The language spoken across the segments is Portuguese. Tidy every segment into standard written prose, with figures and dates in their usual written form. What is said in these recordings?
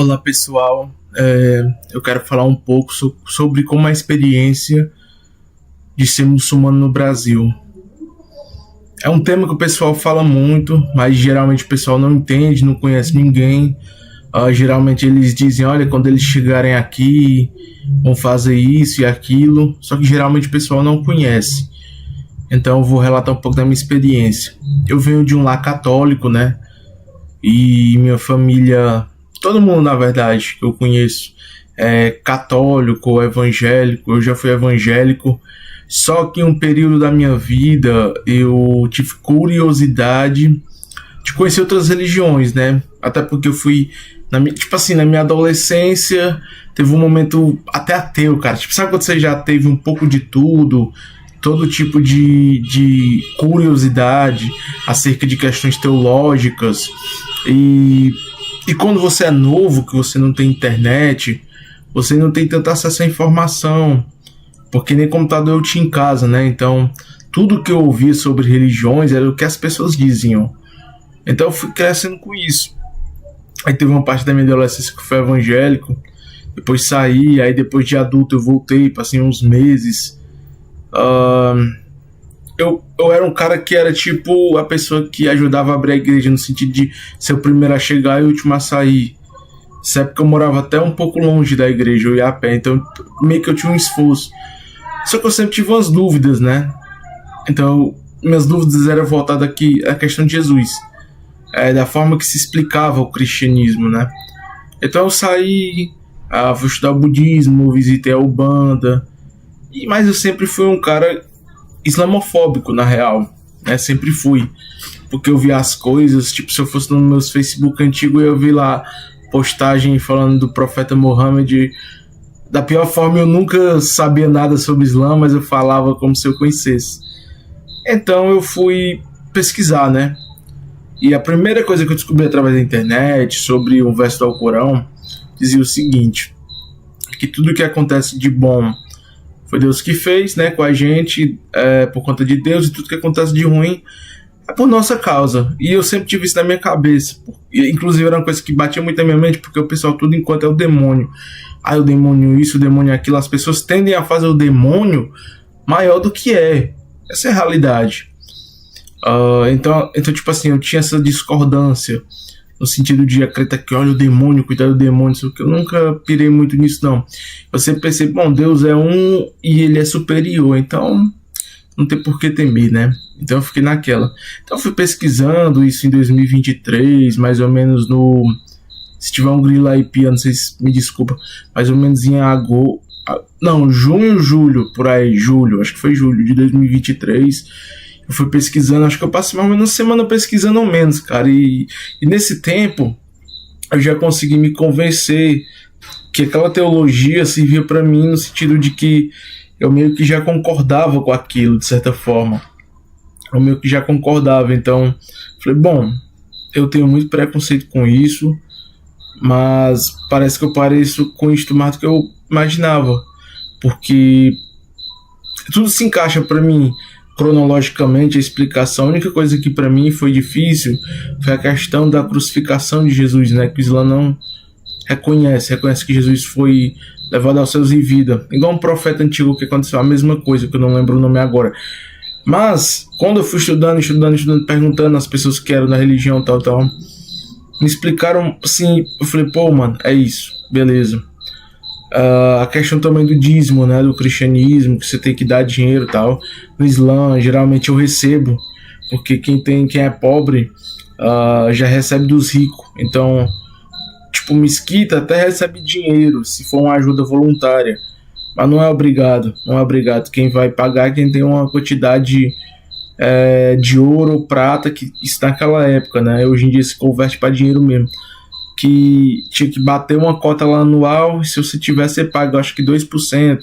Olá pessoal, eu quero falar um pouco sobre como a experiência de ser muçulmano no Brasil. É um tema que o pessoal fala muito, mas geralmente o pessoal não entende, não conhece ninguém. Geralmente eles dizem, olha, quando eles chegarem aqui, vão fazer isso e aquilo, só que geralmente o pessoal não conhece. Então eu vou relatar um pouco da minha experiência. Eu venho de um lar católico, né? E minha família, todo mundo na verdade que eu conheço é católico, evangélico. Eu já fui evangélico, só que em um período da minha vida eu tive curiosidade de conhecer outras religiões, né? Até porque eu fui na minha adolescência teve um momento até ateu, cara. Tipo, sabe quando você já teve um pouco de tudo, todo tipo de curiosidade acerca de questões teológicas. E quando você é novo, que você não tem internet, você não tem tanto acesso à informação, porque nem computador eu tinha em casa, né? Então, tudo que eu ouvia sobre religiões era o que as pessoas diziam. Então eu fui crescendo com isso. Aí teve uma parte da minha adolescência que foi evangélico, depois saí, aí depois de adulto eu voltei, passei uns meses. Eu era um cara que era tipo a pessoa que ajudava a abrir a igreja, no sentido de ser o primeiro a chegar e o último a sair. Nessa época eu morava até um pouco longe da igreja, eu ia a pé, então meio que eu tinha um esforço. Só que eu sempre tive umas dúvidas, né? Então minhas dúvidas eram voltadas aqui à questão de Jesus, da forma que se explicava o cristianismo, né? Então eu saí, fui estudar o budismo, visitei a Umbanda, mas eu sempre fui um cara islamofóbico, na real, né? Sempre fui, porque eu via as coisas, tipo, se eu fosse no meus Facebook antigo, eu vi lá postagem falando do profeta Mohammed. Da pior forma, eu nunca sabia nada sobre Islã, mas eu falava como se eu conhecesse. Então eu fui pesquisar, né? E a primeira coisa que eu descobri através da internet sobre um verso do Alcorão dizia o seguinte: que tudo que acontece de bom foi Deus que fez, né, com a gente, por conta de Deus, e tudo que acontece de ruim é por nossa causa. E eu sempre tive isso na minha cabeça. Inclusive era uma coisa que batia muito na minha mente, porque o pessoal tudo enquanto é o demônio. O demônio isso, o demônio aquilo. As pessoas tendem a fazer o demônio maior do que é. Essa é a realidade. Então, tipo assim, eu tinha essa discordância no sentido de acreditar que, olha, o demônio, cuidado do demônio, isso que eu nunca pirei muito nisso, não. Eu sempre pensei, bom, Deus é um e ele é superior, então não tem por que temer, né? Então eu fiquei naquela. Então eu fui pesquisando isso em 2023, mais ou menos no... Se tiver um grilo aí, Pia, não sei se me desculpa, mais ou menos em agosto... Não, junho, julho, por aí, julho, acho que foi julho de 2023... Eu fui pesquisando, acho que eu passei mais ou menos uma semana pesquisando ou menos, cara. E nesse tempo, eu já consegui me convencer que aquela teologia servia para mim no sentido de que eu meio que já concordava com aquilo, de certa forma. Eu meio que já concordava. Então, falei, bom, eu tenho muito preconceito com isso, mas parece que eu pareço com isso mais do que eu imaginava. Porque tudo se encaixa para mim. Cronologicamente, a explicação, a única coisa que para mim foi difícil foi a questão da crucificação de Jesus, né? Que o Islã não reconhece que Jesus foi levado aos céus em vida, igual um profeta antigo que aconteceu a mesma coisa, que eu não lembro o nome agora. Mas quando eu fui estudando, perguntando às pessoas que eram da religião tal, me explicaram assim. Eu falei, pô, mano, é isso, beleza. A questão também do dízimo, né, do cristianismo, que você tem que dar dinheiro e tal. No Islã, geralmente eu recebo, porque quem é pobre já recebe dos ricos. Então, tipo, mesquita até recebe dinheiro, se for uma ajuda voluntária. Mas não é obrigado, Quem vai pagar é quem tem uma quantidade de ouro ou prata, que isso naquela época, né, hoje em dia se converte para dinheiro mesmo. Que tinha que bater uma cota lá anual, e se você tivesse, você paga, acho que 2%,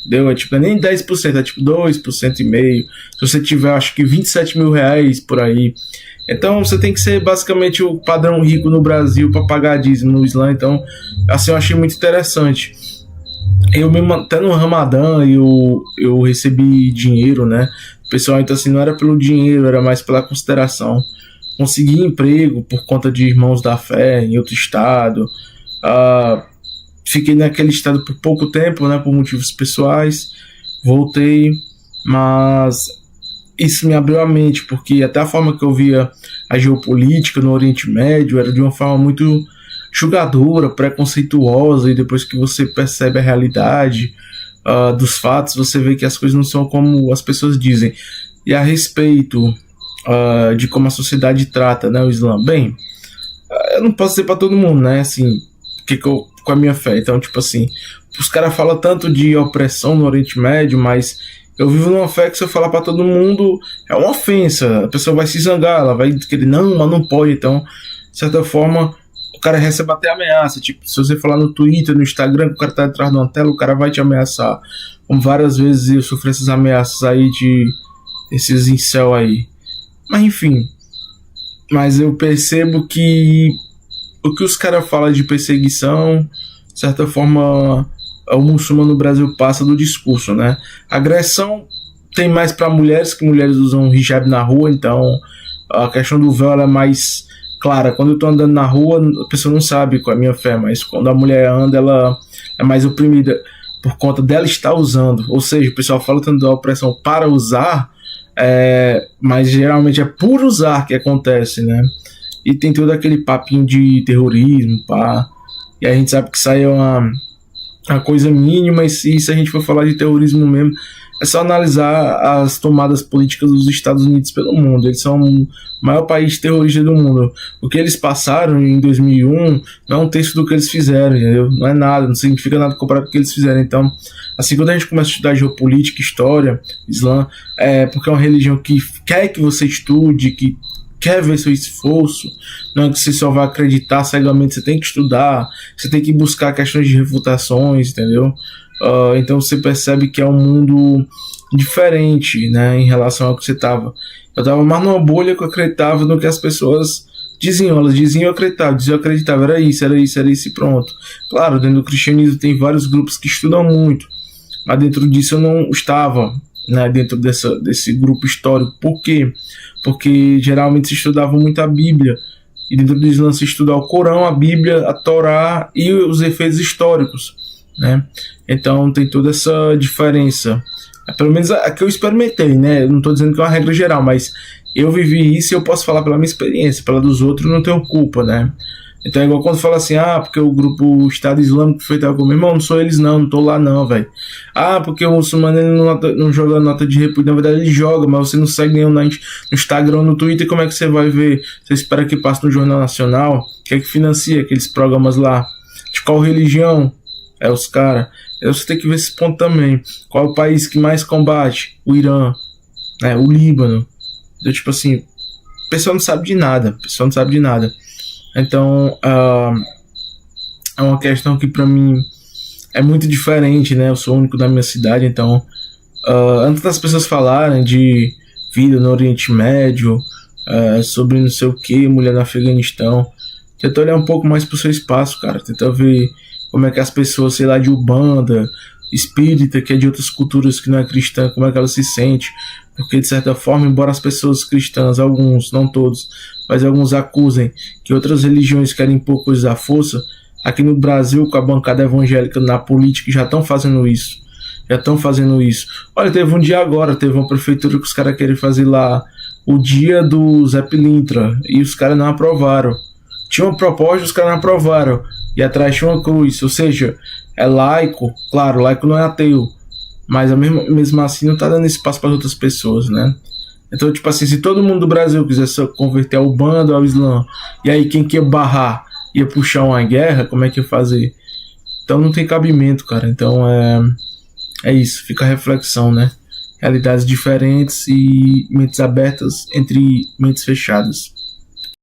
entendeu? Tipo, nem 10%, é tipo 2,5%. Se você tiver, acho que 27 mil reais por aí. Então você tem que ser basicamente o padrão rico no Brasil para pagar dízimo no Islã. Então, assim, eu achei muito interessante. Eu mesmo, até no Ramadã, eu recebi dinheiro, né? Pessoal, então assim, não era pelo dinheiro, era mais pela consideração. Consegui emprego por conta de irmãos da fé em outro estado. Fiquei naquele estado por pouco tempo, né, por motivos pessoais, voltei, mas isso me abriu a mente, porque até a forma que eu via a geopolítica no Oriente Médio era de uma forma muito julgadora, preconceituosa, e depois que você percebe a realidade dos fatos, você vê que as coisas não são como as pessoas dizem. E a respeito de como a sociedade trata, né, o Islã, bem, eu não posso dizer para todo mundo, né, assim, com a minha fé. Então, tipo assim, os caras falam tanto de opressão no Oriente Médio, mas eu vivo numa fé que se eu falar para todo mundo é uma ofensa, a pessoa vai se zangar, ela vai querer, não, mas não pode. Então, de certa forma, o cara recebe até ameaça. Tipo, se você falar no Twitter, no Instagram, que o cara tá atrás de uma tela, o cara vai te ameaçar. Como várias vezes eu sofri essas ameaças aí de esses incel aí. Mas enfim, mas eu percebo que o que os caras falam de perseguição, de certa forma, o muçulmano no Brasil passa do discurso, né? Agressão tem mais para mulheres, que mulheres usam hijab na rua, então a questão do véu ela é mais clara. Quando eu tô andando na rua, a pessoa não sabe qual é a minha fé, mas quando a mulher anda, ela é mais oprimida por conta dela estar usando. Ou seja, o pessoal fala tanto da opressão para usar, mas geralmente é por usar que acontece, né? E tem todo aquele papinho de terrorismo, pá. E a gente sabe que isso aí é uma coisa mínima, e se a gente for falar de terrorismo mesmo, é só analisar as tomadas políticas dos Estados Unidos pelo mundo. Eles são o maior país terrorista do mundo. O que eles passaram em 2001 não é um terço do que eles fizeram, entendeu? Não é nada, não significa nada comparado com o que eles fizeram. Então, assim, quando a gente começa a estudar geopolítica, história, Islã, porque é uma religião que quer que você estude, que quer ver seu esforço, não é que você só vai acreditar cegamente, você tem que estudar, você tem que buscar questões de refutações, entendeu? Então você percebe que é um mundo diferente, né, em relação ao que você estava. Eu estava mais numa bolha que eu acreditava no que as pessoas diziam, elas diziam eu acreditava, era isso e pronto. Claro, dentro do cristianismo tem vários grupos que estudam muito, mas dentro disso eu não estava, né, dentro desse grupo histórico. Por quê? Porque geralmente se estudava muito a Bíblia, e dentro do Islã se estuda o Corão, a Bíblia, a Torá e os efeitos históricos, né? Então tem toda essa diferença. Pelo menos a que eu experimentei, né? Eu não estou dizendo que é uma regra geral, mas eu vivi isso e eu posso falar pela minha experiência. Pela dos outros não tenho culpa, né? Então é igual quando fala assim, porque o grupo Estado Islâmico foi tal como, irmão, não sou eles não tô lá não, velho. Porque o muçulmano ele não joga nota de repúdio, na verdade ele joga, mas você não segue nenhum no Instagram, no Twitter, como é que você vai ver? Você espera que passe no Jornal Nacional? Que financia aqueles programas lá? De qual religião? Os caras. Você tem que ver esse ponto também. Qual é o país que mais combate? O Irã, né? O Líbano. Então, tipo assim, o pessoal não sabe de nada. Então, é uma questão que pra mim é muito diferente, né? Eu sou o único da minha cidade, então antes das pessoas falarem de vida no Oriente Médio, sobre não sei o que, mulher no Afeganistão, tenta olhar um pouco mais pro seu espaço, cara. Tenta ver como é que as pessoas, sei lá, de Umbanda, espírita, que é de outras culturas que não é cristã, como é que ela se sente. Porque, de certa forma, embora as pessoas cristãs, alguns, não todos, mas alguns acusem que outras religiões querem impor coisas à força, aqui no Brasil, com a bancada evangélica na política, já estão fazendo isso. Olha, teve um dia agora, teve uma prefeitura que os caras querem fazer lá o dia do Zé Pilintra, e os caras não aprovaram. Tinha uma proposta, os caras não aprovaram. E atrás tinha uma cruz, ou seja, é laico. Claro, laico não é ateu, mas mesmo assim não tá dando espaço para outras pessoas, né? Então, tipo assim, se todo mundo do Brasil quisesse converter ao bando, ao Islã, e aí quem que ia barrar, ia puxar uma guerra, como é que ia fazer? Então não tem cabimento, cara. Então é isso, fica a reflexão, né? Realidades diferentes e mentes abertas entre mentes fechadas.